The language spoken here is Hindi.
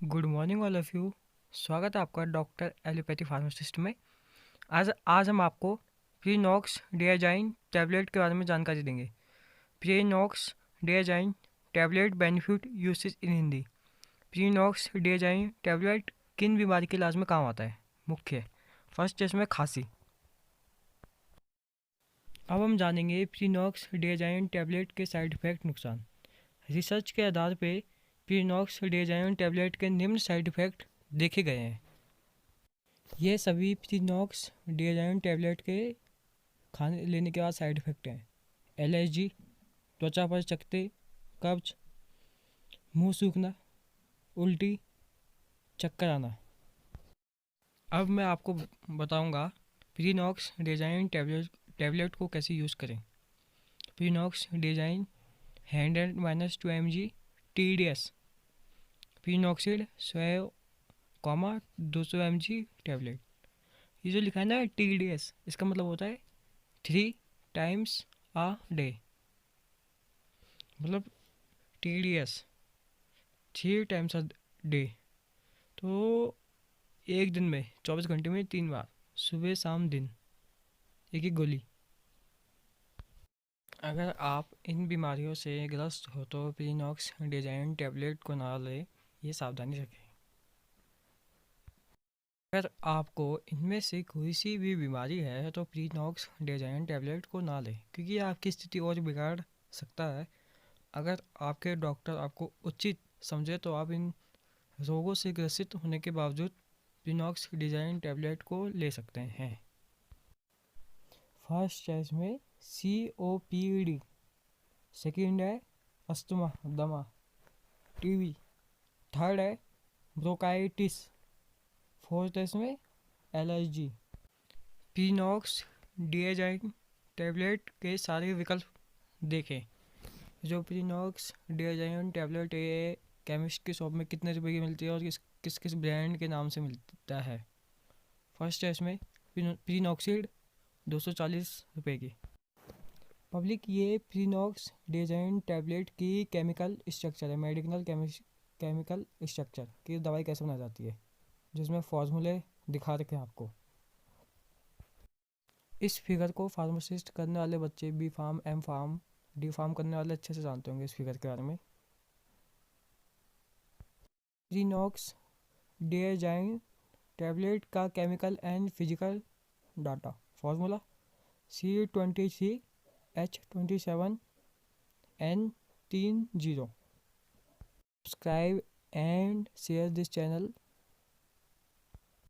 Good morning all of you. स्वागत है आपका डॉक्टर एलोपैथी फार्मासिस्ट में। आज आज हम आपको प्रीनॉक्स डियाजाइन टैबलेट के बारे में जानकारी देंगे। प्रीनॉक्स डियाजाइन टैबलेट बेनिफिट यूसेज इन हिंदी। प्रीनॉक्स डियाजाइन टैबलेट किन बीमारी के इलाज में काम आता है? मुख्य फर्स्ट है इसमें खांसी। अब हम जानेंगे प्रीनॉक्स डियाजाइन टैबलेट के साइड इफ़ेक्ट नुकसान। रिसर्च के आधार पर प्रीनॉक्स डियाजाइन टैबलेट के निम्न साइड इफ़ेक्ट देखे गए हैं। ये सभी प्रीनॉक्स डियाजाइन टैबलेट के खाने लेने के बाद साइड इफ़ेक्ट हैं। एलर्जी, त्वचा पर चकत्ते, कब्ज, मुंह सूखना, उल्टी, चक्कर आना। अब मैं आपको बताऊंगा प्रीनॉक्स डिजाइन टैबलेट को कैसे यूज़ करें। Prenox design 100 - 2 mg TDS Prenoxid 100, 200 mg tablet. ये जो लिखा है ना TDS, इसका मतलब होता है 3 times a day। मतलब TDS 3 times a day। तो एक दिन में 24 घंटे में 3 बार, सुबह शाम दिन, एक एक गोली। अगर आप इन बीमारियों से ग्रस्त हो तो प्रीनॉक्स डिजाइन टैबलेट को ना लें, ये सावधानी रखें। अगर आपको इनमें से कोई सी भी बीमारी है तो प्रीनॉक्स डिजाइन टैबलेट को ना लें, क्योंकि आपकी स्थिति और बिगाड़ सकता है। अगर आपके डॉक्टर आपको उचित समझे तो आप इन रोगों से ग्रसित होने के बावजूद प्रीनॉक्स डिजाइन टैबलेट को ले सकते हैं। फर्स्ट है इसमें COPD, सेकंड है अस्थमा दमा टीबी, थर्ड है ब्रोंकाइटिस, फोर्थ है इसमें एलर्जी। प्रीनॉक्स डियाजाइन टैबलेट के सारे विकल्प देखें। जो प्रीनॉक्स डियाजाइन टैबलेट ये केमिस्ट की शॉप में कितने रुपए की मिलती है और किस किस ब्रांड के नाम से मिलता है। फर्स्ट है इसमें प्रीनॉक्सिड 240 रुपये की। पब्लिक ये प्रीनॉक्स डिजाइन टैबलेट की केमिकल स्ट्रक्चर है, मेडिकल केमिकल स्ट्रक्चर की दवाई कैसे बनाई जाती है, जिसमें फॉर्मूले दिखा रखे हैं आपको। इस फिगर को फार्मासिस्ट करने वाले बच्चे B pharm, M pharm, D pharm करने वाले अच्छे से जानते होंगे इस फिगर के बारे में। प्रीनॉक्स डिजाइन टैबलेट का chemical and physical data formula C23H27N30। Subscribe and share this channel